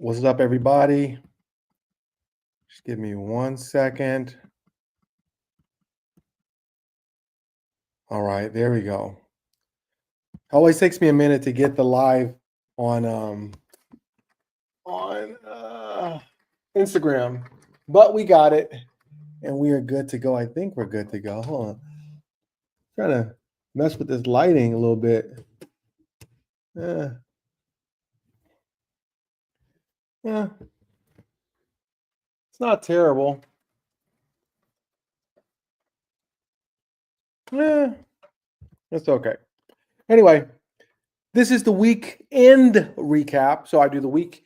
What's up, everybody? Just give me 1 second. All right, there we go. Always takes me a minute to get the live on Instagram, but we got it, and we are good to go. I think we're good to go. Hold on, trying to mess with this lighting a little bit. Yeah, yeah, it's not terrible. Yeah, it's okay. Anyway, this is the weekend recap. So I do the week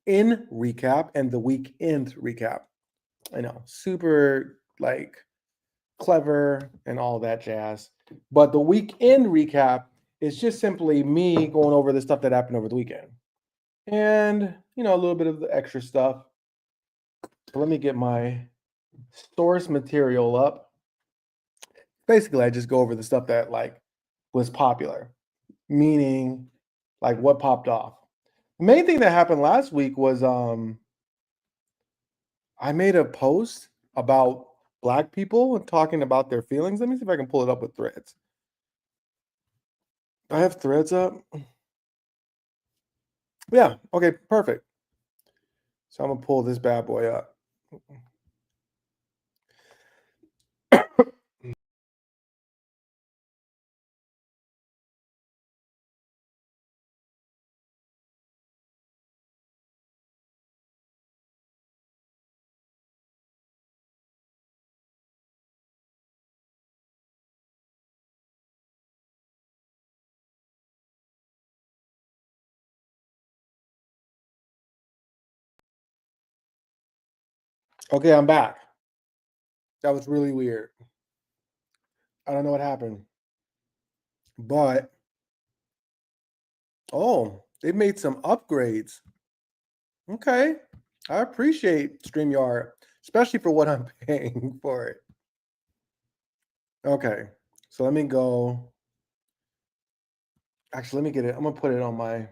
in recap and the weekend recap. I know, super like clever and all that jazz. But the weekend recap is just simply me going over the stuff that happened over the weekend. And, a little bit of the extra stuff. So let me get my source material up. Basically, I just go over the stuff that like was popular, meaning like what popped off. The main thing that happened last week was I made a post about black people and talking about their feelings. Let me see if I can pull it up with threads. I have threads up. Yeah, okay, perfect. So I'm gonna pull this bad boy up. Okay, I'm back. That was really weird. I don't know what happened. But they made some upgrades. Okay. I appreciate StreamYard, especially for what I'm paying for it. Okay. So let me go. Actually, let me get it. I'm gonna put it on my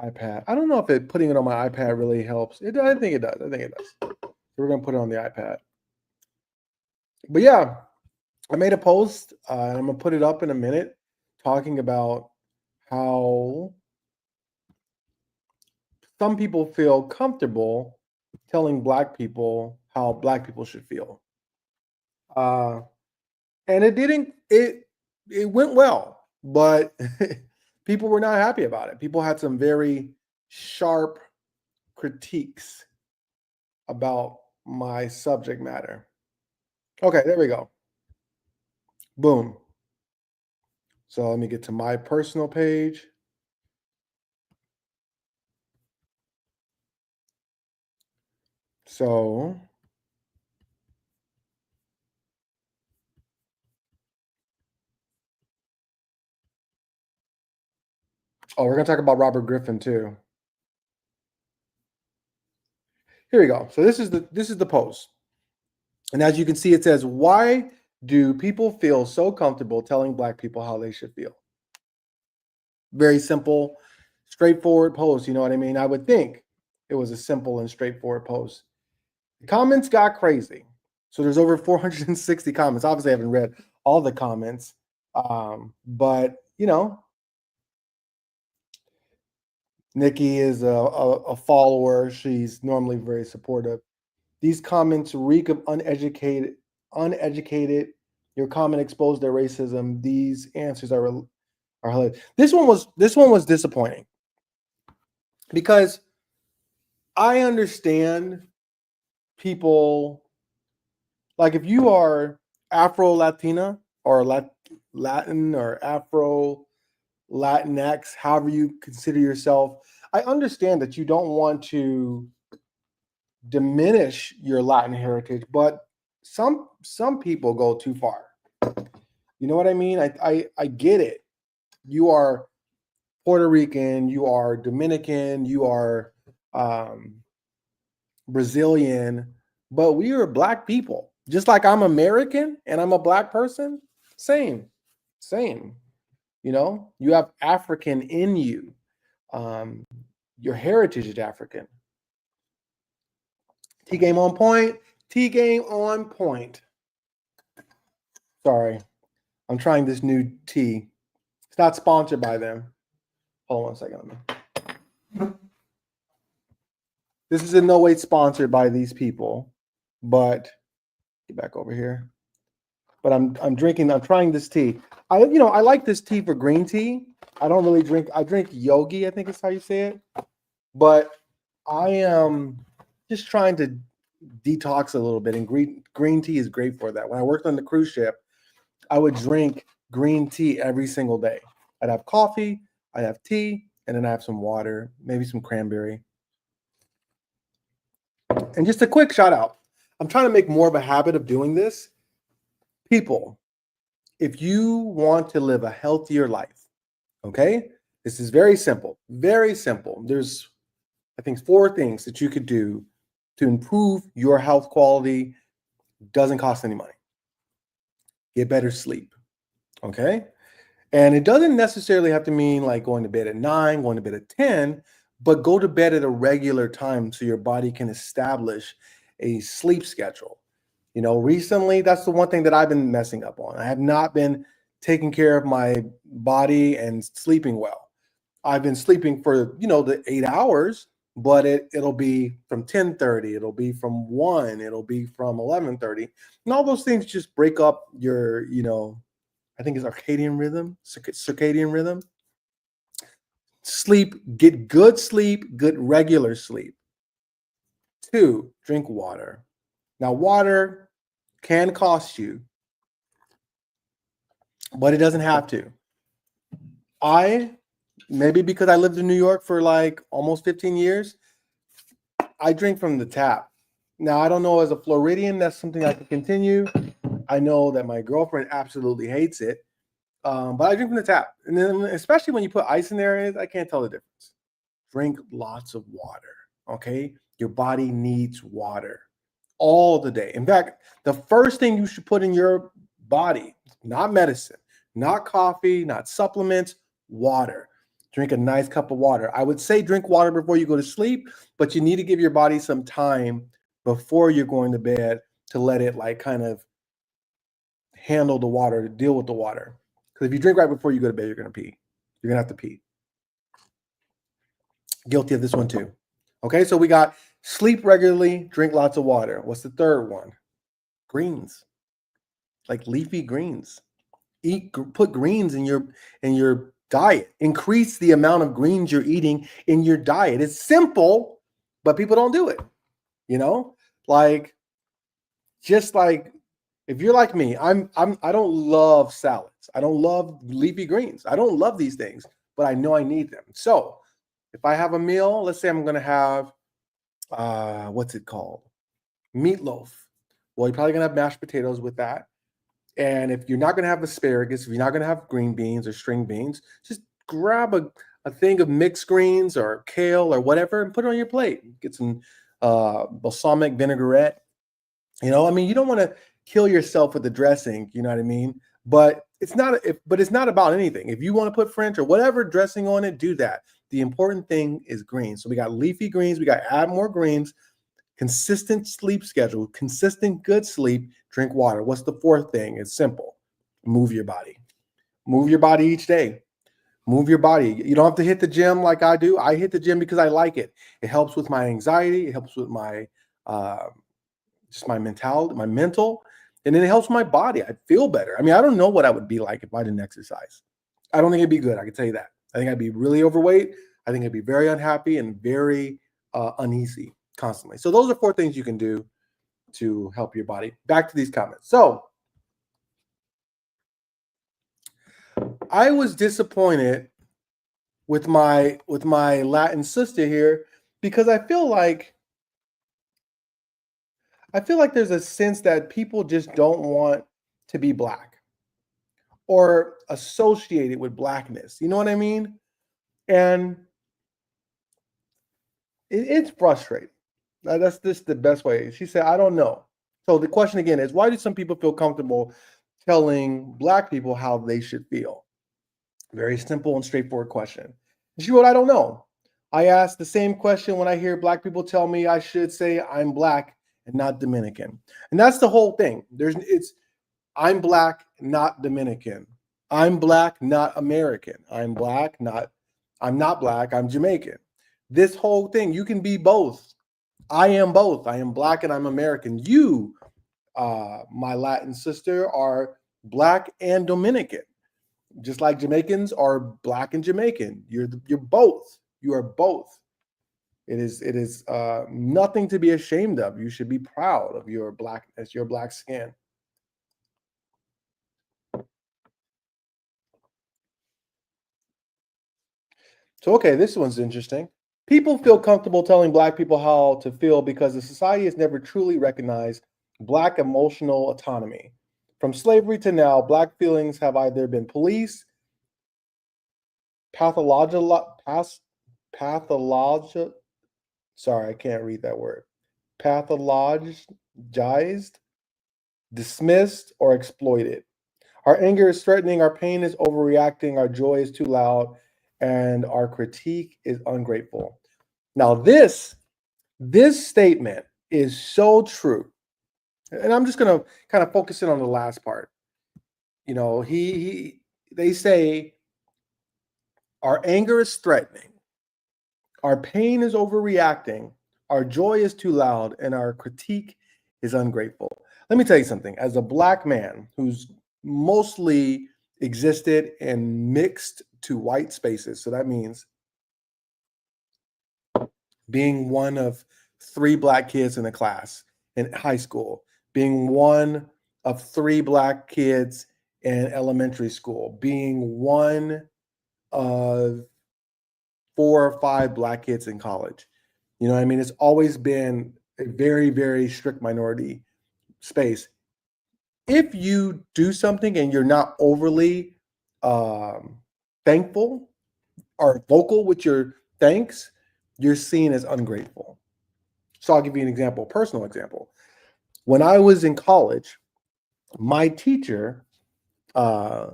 iPad. I don't know if putting it on my iPad really helps. I think it does. I think it does. So we're gonna put it on the iPad. But yeah, I made a post, and I'm gonna put it up in a minute, talking about how some people feel comfortable telling black people how black people should feel. Uh, and it didn't. It went well, but people were not happy about it. People had some very sharp critiques about my subject matter. Okay, there we go. Boom. So let me get to my personal page. So we're gonna talk about Robert Griffin too. Here we go. So this is the post. And as you can see, it says, "Why do people feel so comfortable telling black people how they should feel?" Very simple, straightforward post. You know what I mean? I would think it was a simple and straightforward post. The comments got crazy. So there's over 460 comments. Obviously, I haven't read all the comments, but Nikki is a follower. She's normally very supportive. These comments reek of uneducated. Uneducated. Your comment exposed their racism. These answers are hilarious. This one was disappointing because I understand people, like if you are Afro Latina or Latin or Afro Latinx, however you consider yourself, I understand that you don't want to diminish your Latin heritage, but some people go too far. You know what I mean? I get it. You are Puerto Rican, you are Dominican, you are Brazilian, but we are black people. Just like I'm American and I'm a black person, same, same. You have African in you. Um, your heritage is African. Tea game on point. Tea game on point. Sorry, I'm trying this new tea. It's not sponsored by them. Hold on 1 second. This is in no way sponsored by these people, but get back over here. But I'm trying this tea. I like this tea for green tea. I don't really drink. I drink yogi, I think is how you say it. But I am just trying to detox a little bit, and green tea is great for that. When I worked on the cruise ship, I would drink green tea every single day. I'd have coffee, I'd have tea, and then I have some water, maybe some cranberry. And just a quick shout out. I'm trying to make more of a habit of doing this. People, if you want to live a healthier life, okay, this is very simple, very simple. There's, I think, 4 things that you could do to improve your health quality. Doesn't cost any money. Get better sleep, okay? And it doesn't necessarily have to mean like going to bed at 9, going to bed at 10, but go to bed at a regular time so your body can establish a sleep schedule. Recently, that's the one thing that I've been messing up on. I have not been taking care of my body and sleeping well. I've been sleeping for, the 8 hours, but it'll be from 10:30, it'll be from 1, it'll be from 11:30. And all those things just break up your, I think it's circadian rhythm. Sleep, get good sleep, good regular sleep. 2, drink water. Now, water can cost you, but it doesn't have to. Maybe because I lived in New York for like almost 15 years, I drink from the tap. Now, I don't know, as a Floridian, that's something I can continue. I know that my girlfriend absolutely hates it, but I drink from the tap. And then, especially when you put ice in there, I can't tell the difference. Drink lots of water, okay? Your body needs water all the day. In fact, the first thing you should put in your body, not medicine, not coffee, not supplements, water. Drink a nice cup of water. I would say drink water before you go to sleep, but you need to give your body some time before you're going to bed to let it like kind of handle the water, to deal with the water. Because if you drink right before you go to bed, you're going to pee. You're going to have to pee. Guilty of this one too. Okay, so we got sleep regularly, drink lots of water. What's the third one? Greens, like leafy greens. Put greens in your diet. Increase the amount of greens you're eating in your diet. It's simple, but people don't do it. Just like if you're like me, I don't love salads. I don't love leafy greens. I don't love these things, but I know I need them. So if I have a meal, let's say I'm going to have, what's it called? Meatloaf. Well, you're probably going to have mashed potatoes with that. And if you're not going to have asparagus, if you're not going to have green beans or string beans, just grab a thing of mixed greens or kale or whatever and put it on your plate. Get some balsamic vinaigrette. You don't want to kill yourself with the dressing, you know what I mean? But it's not about anything. If you want to put French or whatever dressing on it, do that. The important thing is greens. So we got leafy greens, we got to add more greens, consistent sleep schedule, consistent good sleep, drink water. What's the 4th thing? It's simple. Move your body. Move your body each day. Move your body. You don't have to hit the gym like I do. I hit the gym because I like it. It helps with my anxiety. It helps with my just my mentality, my mental, and then it helps my body. I feel better. I mean, I don't know what I would be like if I didn't exercise. I don't think it'd be good. I can tell you that. I think I'd be really overweight. I think I'd be very unhappy and very uneasy constantly. So those are 4 things you can do to help your body. Back to these comments. So I was disappointed with my Latin sister here because I feel like there's a sense that people just don't want to be Black or associated with Blackness. You know what I mean? And it's frustrating. That's just the best way. She said, I don't know. So the question again is, why do some people feel comfortable telling Black people how they should feel? Very simple and straightforward question. And she wrote, I don't know. I ask the same question when I hear black people tell me I should say I'm black and not Dominican. And that's the whole thing. I'm black, not Dominican. I'm black, not American. I'm not black, I'm Jamaican. This whole thing, you can be both. I am both. I am black and I'm American. You, my Latin sister, are black and Dominican. Just like Jamaicans are black and Jamaican. You're both. You are both. It is nothing to be ashamed of. You should be proud of your blackness, your black skin. So, okay, this one's interesting. People feel comfortable telling black people how to feel because the society has never truly recognized black emotional autonomy. From slavery to now, black feelings have either been policed, pathological, pathological, sorry, I can't read that word, pathologized, dismissed, or exploited. Our anger is threatening, our pain is overreacting, our joy is too loud, and our critique is ungrateful. Now, this statement is so true. And I'm just gonna kind of focus in on the last part. You know, they say our anger is threatening, our pain is overreacting, our joy is too loud, and our critique is ungrateful. Let me tell you something. As a black man who's mostly existed in mixed to white spaces, so that means being one of three black kids in a class in high school, being one of three black kids in elementary school, being one of four or five black kids in college. You know what I mean? It's always been a very, very strict minority space. If you do something and you're not overly thankful or vocal with your thanks, you're seen as ungrateful. So I'll give you an example, a personal example. When I was in college, my teacher, uh,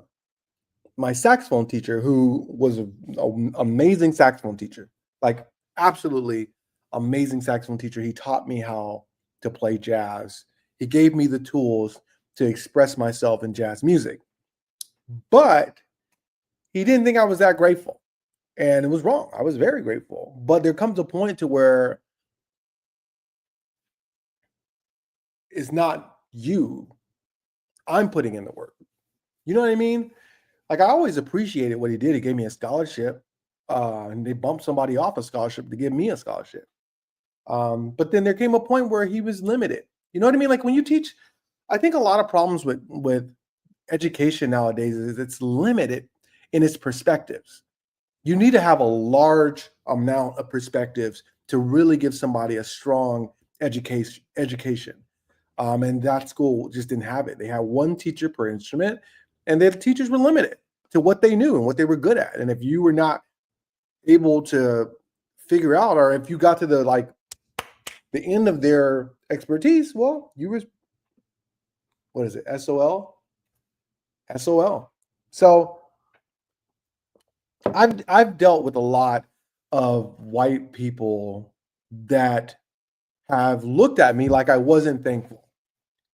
my saxophone teacher, who was an amazing saxophone teacher, like absolutely amazing saxophone teacher. He taught me how to play jazz. He gave me the tools to express myself in jazz music. But he didn't think I was that grateful. And it was wrong. I was very grateful. But there comes a point to where it's not you. I'm putting in the work. You know what I mean? Like I always appreciated what he did. He gave me a scholarship, and they bumped somebody off a scholarship to give me a scholarship. But then there came a point where he was limited. You know what I mean? Like when you teach, I think a lot of problems with education nowadays is it's limited in its perspectives. You need to have a large amount of perspectives to really give somebody a strong education. And that school just didn't have it. They had one teacher per instrument, and their teachers were limited to what they knew and what they were good at. And if you were not able to figure out, or if you got to the end of their expertise, well, you were, what is it, SOL? SOL. So I've dealt with a lot of white people that have looked at me like I wasn't thankful.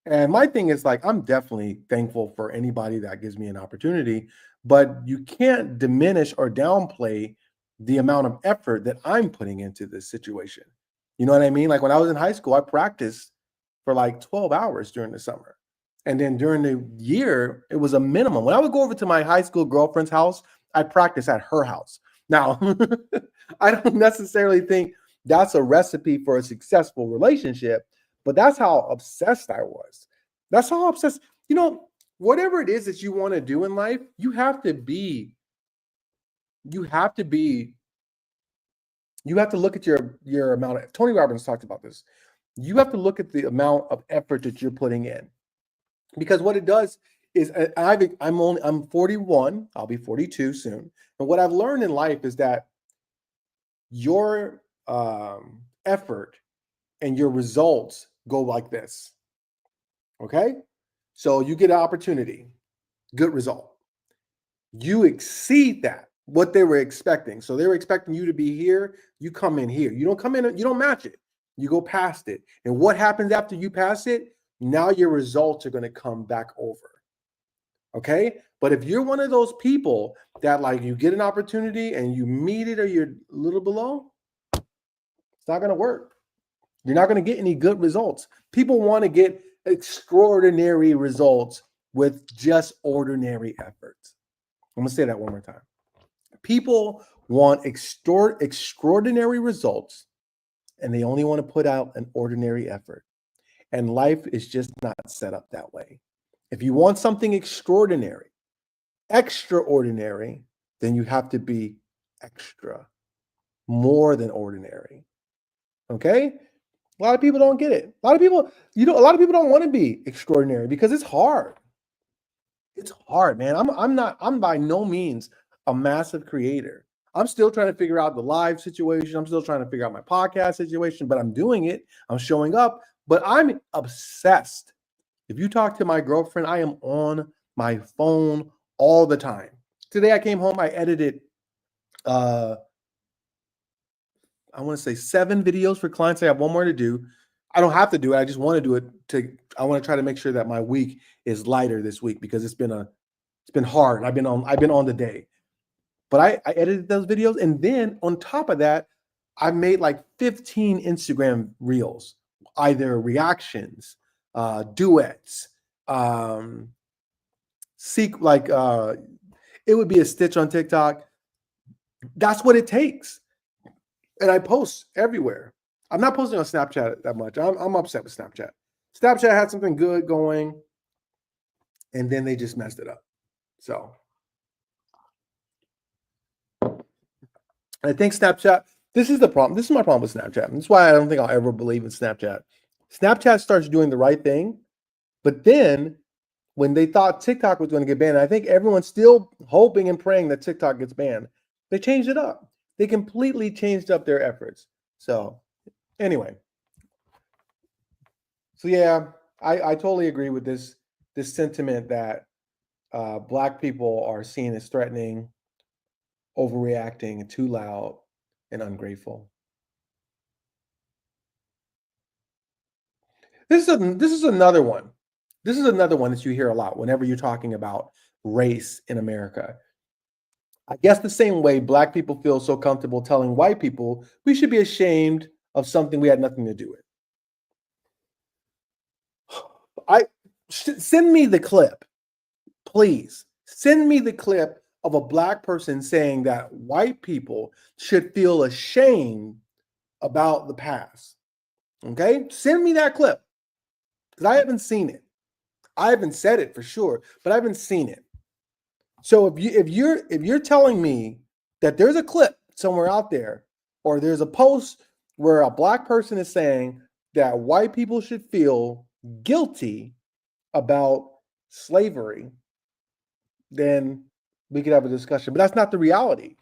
And my thing is like, I'm definitely thankful for anybody that gives me an opportunity, but you can't diminish or downplay the amount of effort that I'm putting into this situation. You know what I mean? Like when I was in high school, I practiced for like 12 hours during the summer. And then during the year, it was a minimum. When I would go over to my high school girlfriend's house, I practiced at her house. Now, I don't necessarily think that's a recipe for a successful relationship, but that's how obsessed I was. That's how obsessed, you know, whatever it is that you want to do in life, you have to be, you have to look at your amount of, Tony Robbins talked about this. You have to look at the amount of effort that you're putting in. Because what it does is I'm 41, I'll be 42 soon. And what I've learned in life is that your effort and your results go like this. Okay? So you get an opportunity, good result. You exceed that. what they were expecting. So they were expecting you to be here. You come in here. You don't come in, you don't match it. You go past it. And what happens after you pass it? Now your results are going to come back over. Okay. But if you're one of those people that like you get an opportunity and you meet it or you're a little below, it's not going to work. You're not going to get any good results. People want to get extraordinary results with just ordinary efforts. I'm going to say that one more time. People want extraordinary results, and they only want to put out an ordinary effort. And life is just not set up that way. If you want something extraordinary, extraordinary, then you have to be extra, more than ordinary. Okay? A lot of people don't get it. A lot of people don't want to be extraordinary because it's hard. It's hard, man. I'm by no means a massive creator. I'm still trying to figure out the live situation. I'm still trying to figure out my podcast situation, but I'm doing it. I'm showing up, but I'm obsessed. If you talk to my girlfriend, I am on my phone all the time. Today I came home, I edited I want to say 7 videos for clients. I have one more to do. I don't have to do it. I just want to do it I want to try to make sure that my week is lighter this week because it's been hard. I've been on the day. But I edited those videos, and then on top of that, I made like 15 Instagram reels, either reactions, duets, it would be a stitch on TikTok. That's what it takes. And I post everywhere. I'm not posting on Snapchat that much. I'm upset with Snapchat. Snapchat had something good going, and then they just messed it up. So I think Snapchat, this is the problem. This is my problem with Snapchat. And that's why I don't think I'll ever believe in Snapchat. Snapchat starts doing the right thing, but then when they thought TikTok was going to get banned, I think everyone's still hoping and praying that TikTok gets banned. They changed it up. They completely changed up their efforts. So anyway. So yeah, I totally agree with this sentiment that Black people are seen as threatening, overreacting, and too loud and ungrateful. This is another one. This is another one that you hear a lot whenever you're talking about race in America. I guess the same way Black people feel so comfortable telling white people we should be ashamed of something we had nothing to do with. Send me the clip, please. Send me the clip of a Black person saying that white people should feel ashamed about the past. Okay, send me that clip because I haven't seen it. I haven't said it for sure, but I haven't seen it. So if you're telling me that there's a clip somewhere out there, or there's a post where a Black person is saying that white people should feel guilty about slavery, then we could have a discussion. But that's not the reality.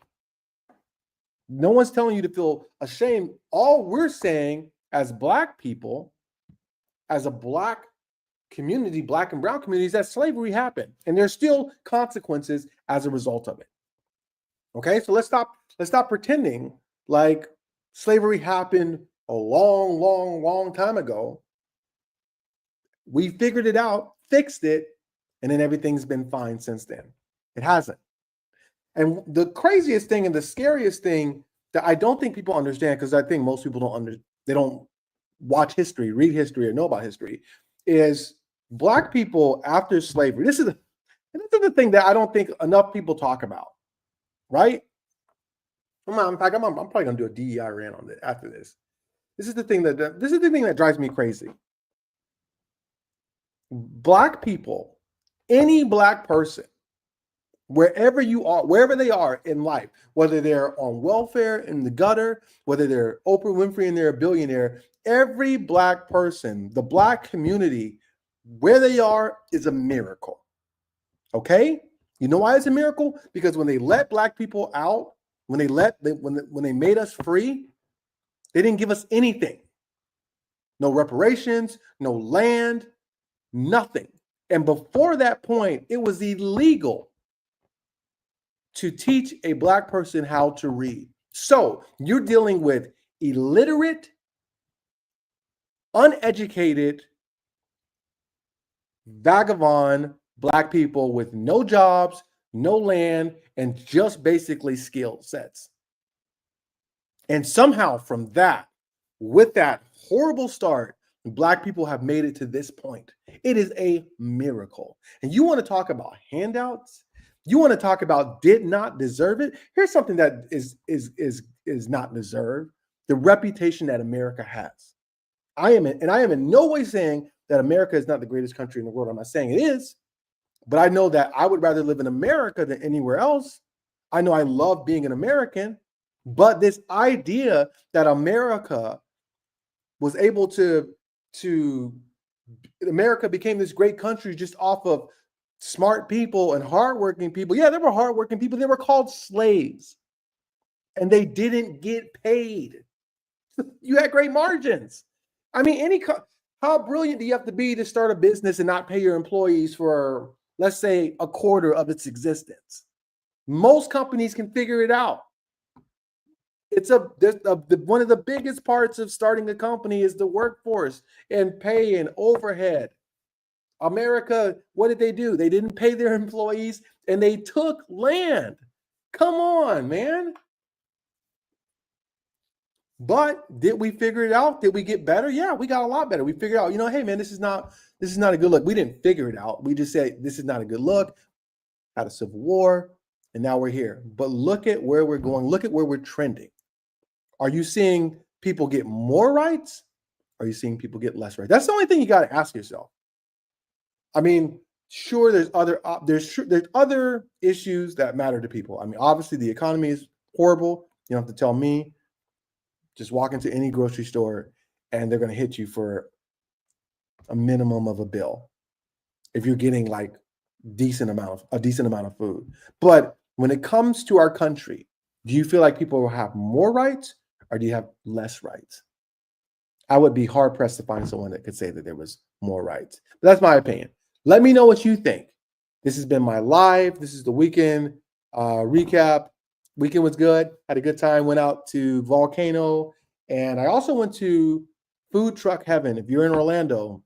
No one's telling you to feel ashamed. All we're saying as Black people, as a Black community, Black and brown communities, that slavery happened, and there's still consequences as a result of it. Okay, so let's stop pretending like slavery happened a long time ago. We figured it out, fixed it, and then everything's been fine since then. It hasn't. And the craziest thing and the scariest thing that I don't think people understand, because I think most people they don't watch history, read history, or know about history, is Black people after slavery. This is the thing that I don't think enough people talk about, right? In fact, I'm probably gonna do a DEI rant on it after this. This is the thing that drives me crazy. Black people, any Black person, wherever they are in life, whether they're on welfare in the gutter, whether they're Oprah Winfrey and they're a billionaire, every Black person, the Black community, where they are is a miracle. Okay? You know why it's a miracle? Because when they let Black people out, when they made us free, they didn't give us anything. No reparations, no land, nothing. And before that point, it was illegal to teach a Black person how to read. So you're dealing with illiterate, uneducated, vagabond Black people with no jobs, no land, and just basically skill sets. And somehow from that, with that horrible start, Black people have made it to this point. It is a miracle. And you want to talk about handouts? You want to talk about did not deserve it? Here's something that is not deserved: the reputation that America has. I am in no way saying that America is not the greatest country in the world. I'm not saying it is, but I know that I would rather live in America than anywhere else. I know I love being an American, but this idea that America was able to America became this great country just off of smart people and hardworking people. Yeah, there were hardworking people. They were called slaves, and they didn't get paid. You had great margins. I mean, how brilliant do you have to be to start a business and not pay your employees for, let's say, a quarter of its existence? Most companies can figure it out. One of the biggest parts of starting a company is the workforce and pay and overhead. America, what did they do? They didn't pay their employees and they took land. Come on, man. But did we figure it out? Did we get better? Yeah, we got a lot better. We figured out, hey, man, this is not a good look. We didn't figure it out. We just said this is not a good look. Had a civil war, and now we're here. But look at where we're going. Look at where we're trending. Are you seeing people get more rights? Are you seeing people get less rights? That's the only thing you got to ask yourself. I mean, sure, there's other issues that matter to people. I mean, obviously the economy is horrible. You don't have to tell me. Just walk into any grocery store and they're going to hit you for a minimum of a bill if you're getting like a decent amount of food. But when it comes to our country, do you feel like people will have more rights or do you have less rights? I would be hard pressed to find someone that could say that there was more rights. But that's my opinion. Let me know what you think. This has been my live. This is the weekend recap. Weekend was good. Had a good time. Went out to Volcano. And I also went to Food Truck Heaven. If you're in Orlando,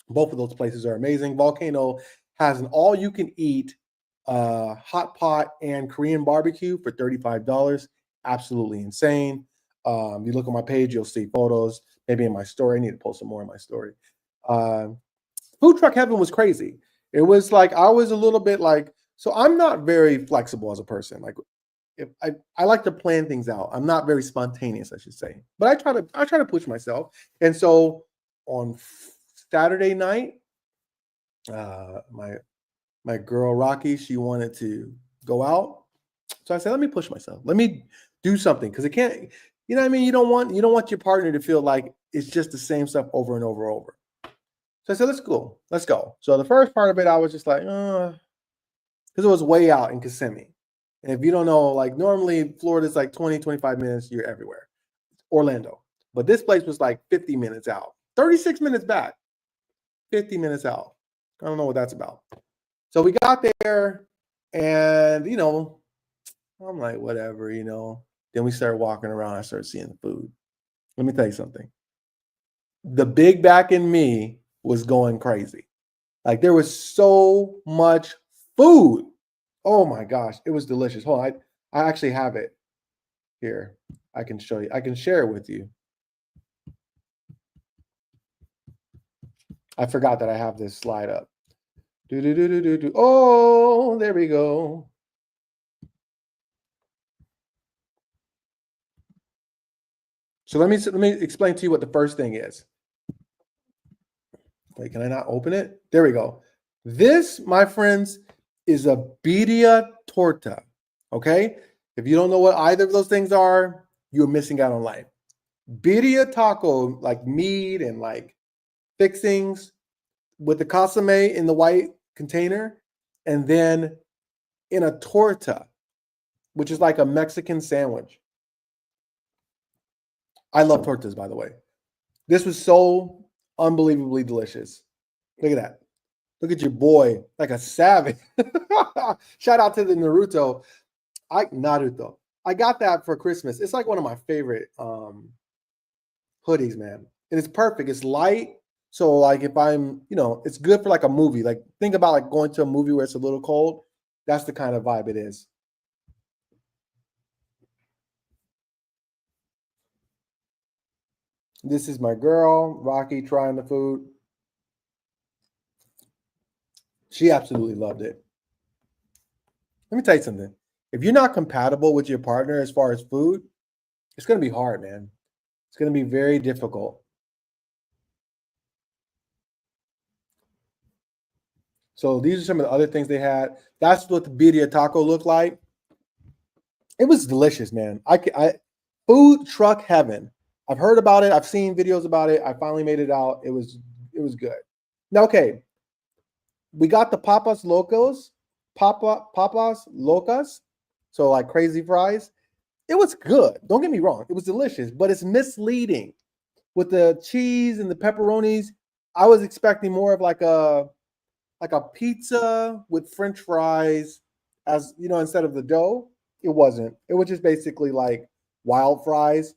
both of those places are amazing. Volcano has an all-you-can-eat hot pot and Korean barbecue for $35. Absolutely insane. You look on my page, you'll see photos. Maybe in my story. I need to post some more in my story. Food Truck Heaven was crazy. It was like I was a little bit like, so I'm not very flexible as a person. Like, if I like to plan things out. I'm not very spontaneous, I should say, but I try to push myself. And so on Saturday night, my girl Rocky, she wanted to go out, so I said, let me push myself. Let me do something because it can't. You know what I mean? You don't want your partner to feel like it's just the same stuff over and over and over. So I said, let's go. So the first part of it, I was just like, because it was way out in Kissimmee. And if you don't know, like normally Florida's like 20, 25 minutes, you're everywhere. Orlando. But this place was like 50 minutes out, 36 minutes back, 50 minutes out. I don't know what that's about. So we got there and, I'm like, whatever, Then we started walking around. I started seeing the food. Let me tell you something. The big back in me was going crazy. Like there was so much food. Oh my gosh, it was delicious. Hold on, I actually have it here. I can show you. I can share it with you. I forgot that I have this slide up. Oh, there we go. So let me explain to you what the first thing is. Wait, can I not open it? There we go. This, my friends, is a birria torta. Okay? If you don't know what either of those things are, you're missing out on life. Birria taco, like meat and like fixings with the consomme in the white container, and then in a torta, which is like a Mexican sandwich. I love tortas, by the way. This was so unbelievably delicious. Look at that. Look at your boy, like a savage. Shout out to the Naruto. Naruto. I got that for Christmas. It's like one of my favorite hoodies, man. And it's perfect. It's light. So like if I'm, it's good for like a movie. Like think about like going to a movie where it's a little cold. That's the kind of vibe it is. This is my girl, Rocky, trying the food. She absolutely loved it. Let me tell you something. If you're not compatible with your partner as far as food, it's going to be hard, man. It's going to be very difficult. So these are some of the other things they had. That's what the birria taco looked like. It was delicious, man. Food truck heaven. I've heard about it. I've seen videos about it. I finally made it out. It was good. Now, okay, we got the Papas Locos, Papas Locas, so like crazy fries. It was good. Don't get me wrong. It was delicious, but it's misleading with the cheese and the pepperonis. I was expecting more of like a pizza with French fries, as instead of the dough. It wasn't. It was just basically like wild fries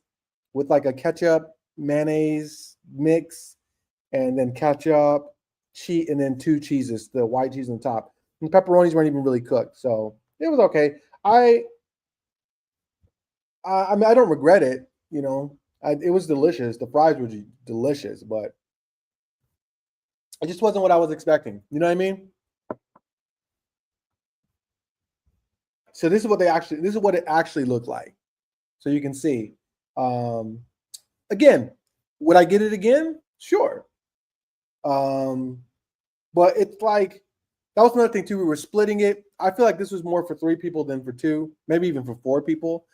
with like a ketchup mayonnaise mix, and then ketchup, cheese, and then two cheeses, the white cheese on top. And the pepperonis weren't even really cooked, so it was okay. I mean, I don't regret it. It was delicious. The fries were delicious, but it just wasn't what I was expecting. You know what I mean? So this is what it actually looked like. So you can see. Again, would I get it again? Sure. But it's like that was another thing too. We were splitting it. I feel like this was more for 3 people than for 2, maybe even for 4 people.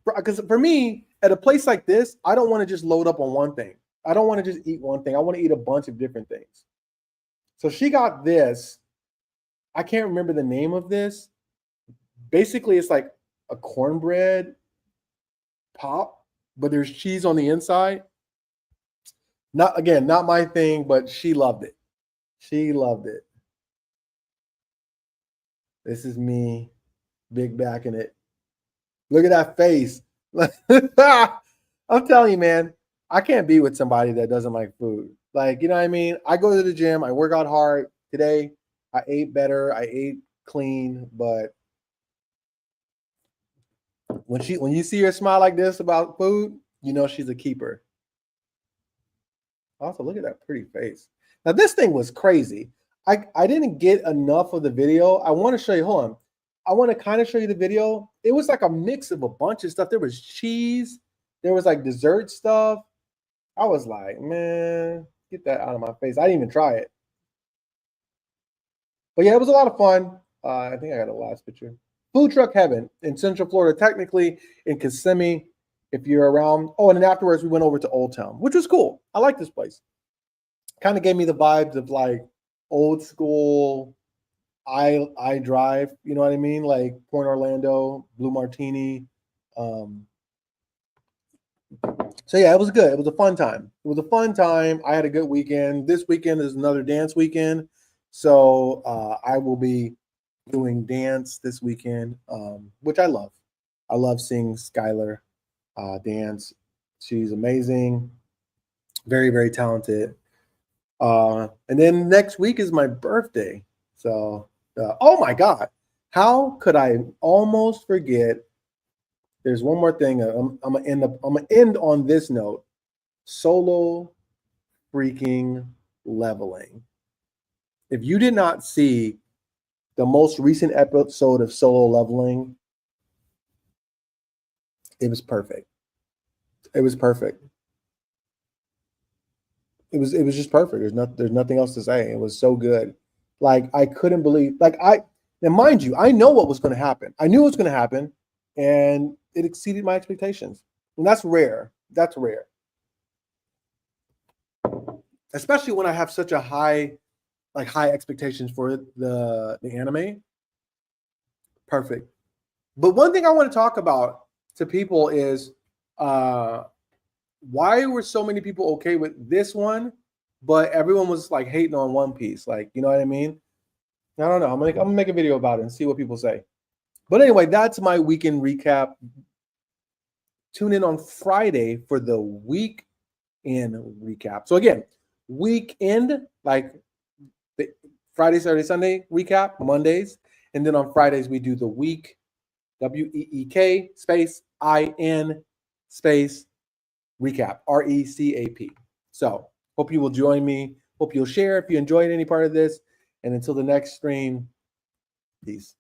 Because for me, at a place like this, I don't want to just load up on one thing. I don't want to just eat one thing. I want to eat a bunch of different things. So she got this. I can't remember the name of this. Basically, it's like a cornbread pop, but there's cheese on the inside. Not my thing, but she loved it. She loved it. This is me, big back in it. Look at that face. I'm telling you, man, I can't be with somebody that doesn't like food. Like, you know what I mean? I go to the gym, I work out hard. Today, I ate better, I ate clean, but when you see her smile like this about food, you know she's a keeper. Also, look at that pretty face. Now, this thing was crazy. I didn't get enough of the video. I want to show you. Hold on. I want to kind of show you the video. It was like a mix of a bunch of stuff. There was cheese. There was like dessert stuff. I was like, man, get that out of my face. I didn't even try it. But yeah, it was a lot of fun. I think I got a last picture. Food Truck Heaven in Central Florida, technically in Kissimmee, if you're around. Oh, and then afterwards we went over to Old Town, which was cool. I like this place. Kind of gave me the vibes of like old school I drive, you know what I mean? Like Point Orlando, Blue Martini. So yeah, it was good. It was a fun time. It was a fun time. I had a good weekend. This weekend is another dance weekend. So I will be doing dance this weekend, which I love. I love seeing Skylar dance. She's amazing, very, very talented. And then next week is my birthday. So, oh my God, how could I almost forget? There's one more thing. I'm gonna end on this note. Solo freaking leveling. If you did not see the most recent episode of Solo Leveling, it was perfect. It was perfect. It was just perfect. There's nothing else to say. It was so good. Like I couldn't believe. Now mind you, I know what was going to happen. I knew it was going to happen, and it exceeded my expectations. And that's rare. That's rare. Especially when I have such a high expectations for the anime. Perfect. But one thing I want to talk about to people is why were so many people okay with this one, but everyone was like hating on One Piece? Like, you know what I mean? I don't know. I'm gonna make a video about it and see what people say. But anyway, that's my weekend recap. Tune in on Friday for the weekend recap. So again, weekend, like the Friday, Saturday, Sunday recap, Mondays. And then on Fridays, we do the week, WEEK space IN space recap, RECAP. So hope you will join me. Hope you'll share if you enjoyed any part of this. And until the next stream, peace.